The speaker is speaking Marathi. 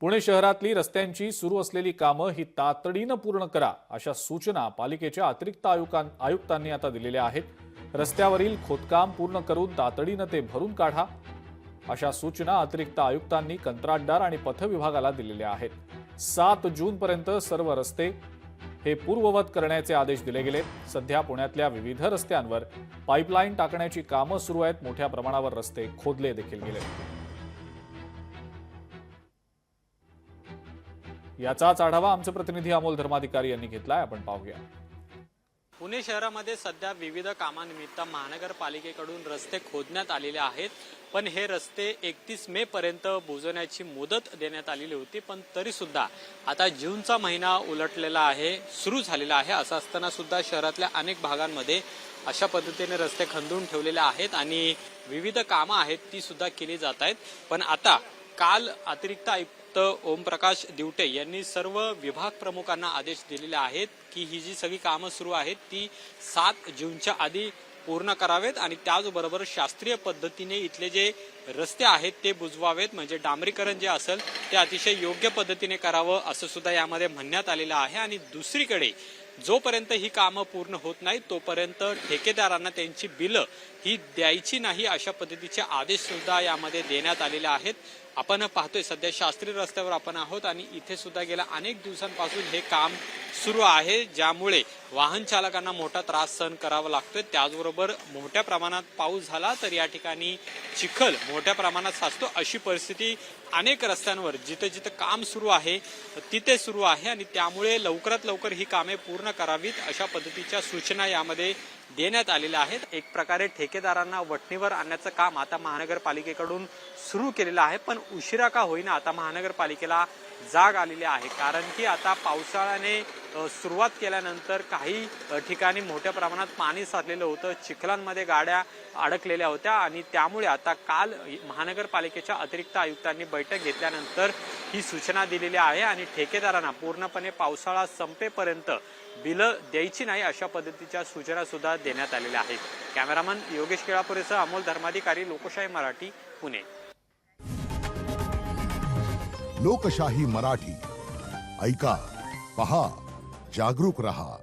पुणे शहरातली रस्त्यांची सुरू असलेली कामं ही तातडीनं पूर्ण करा अशा सूचना पालिकेच्या अतिरिक्त आयुक्तांनी आता दिलेल्या आहेत। रस्त्यावरील खोदकाम पूर्ण करून तातडीनं ते भरून काढा अशा सूचना अतिरिक्त आयुक्तांनी कंत्राटदार आणि पथविभागाला दिलेल्या आहेत। 7 जूनपर्यंत सर्व रस्ते हे पूर्ववत करण्याचे आदेश दिले गेले। सध्या पुण्यातल्या विविध रस्त्यांवर पाईपलाईन टाकण्याची कामं सुरू आहेत। मोठ्या प्रमाणावर रस्ते खोदले देखील गेले। याचाच आढावा आमचे प्रतिनिधी अमोल धर्माधिकारी यांनी घेतलाय, आपण पाहूया। पुणे शहरामध्ये सध्या विविध कामानिमित्त महानगरपालिकेकडून रस्ते खोदण्यात आलेले आहेत, पण हे रस्ते 31 मे पर्यंत बुजवण्याची मुदत देण्यात आलेली होती। पण तरी सुद्धा आता जूनचा महिना उलटलेला आहे, सुरू झालेला आहे। असं असताना सुद्धा शहरातल्या अनेक भागांमध्ये अशा पद्धतीने रस्ते खंदून ठेवलेले आहेत आणि विविध कामं आहेत ती सुद्धा केली जात आहेत। पण आता काल अतिरिक्त आयुक्त ओमप्रकाश दिवटे यांनी सर्व विभाग प्रमुखांना आदेश दिलेले आहेत की ही जी सगळी कामं सुरू आहेत ती 7 जूनच्या आधी पूर्ण करावेत आणि त्याचबरोबर शास्त्रीय पद्धतीने इथले जे रस्ते आहेत ते बुजवावेत, म्हणजे डांबरीकरण जे असेल ते अतिशय योग्य पद्धतीने करावं असं सुद्धा यामध्ये म्हणण्यात आलेलं आहे। आणि दुसरीकडे जोपर्यंत ही कामं पूर्ण होत नाही तोपर्यंत ठेकेदारांना त्यांची बिलं ही द्यायची नाही अशा पद्धतीचे आदेश सुद्धा यामध्ये देण्यात आलेले आहेत। आपण पाहतोय सध्या शास्त्रीय रस्त्यावर आपण आहोत आणि इथे सुद्धा गेल्या अनेक दिवसांपासून हे काम सुरू आहे, ज्यामुळे वाहन चालकांना मोठा त्रास सहन करावा लागतोय। त्याचबरोबर मोठ्या प्रमाणात पाऊस झाला तर या ठिकाणी चिखल मोठ्या प्रमाणात साचतो, अशी परिस्थिती अनेक रस्त्यांवर जिथे जिथे काम सुरू आहे तिथे सुरू आहे आणि त्यामुळे लवकरात लवकर ही कामे पूर्ण करावीत अशा पद्धतीच्या सूचना यामध्ये देण्यात आलेल्या आहेत। एक प्रकारे ठेकेदारांना वठणीवर आणण्याचं काम आता महानगरपालिकेकडून सुरू केलेलं आहे, पण उशिरा का होईना आता महानगरपालिकेला जाग आलेली आहे। कारण की आता पावसाळ्याने सुरुवात केल्यानंतर काही ठिकाणी मोठ्या प्रमाणात पाणी साचलेलं होतं, चिखलांमध्ये गाड्या अडकलेल्या होत्या आणि त्यामुळे आता काल महानगरपालिकेच्या अतिरिक्त आयुक्तांनी बैठक घेतल्यानंतर ही सूचना दिलेली आहे आणि ठेकेदारांना पूर्णपणे पावसाळा संपेपर्यंत बिलं द्यायची नाही अशा पद्धतीच्या सूचना सुद्धा देण्यात आलेल्या आहेत। कॅमेरामन योगेश केळापुरेसह अमोल धर्माधिकारी, लोकशाही मराठी, पुणे। लोकशाही मराठी ऐका, पहा, जागरूक रहा।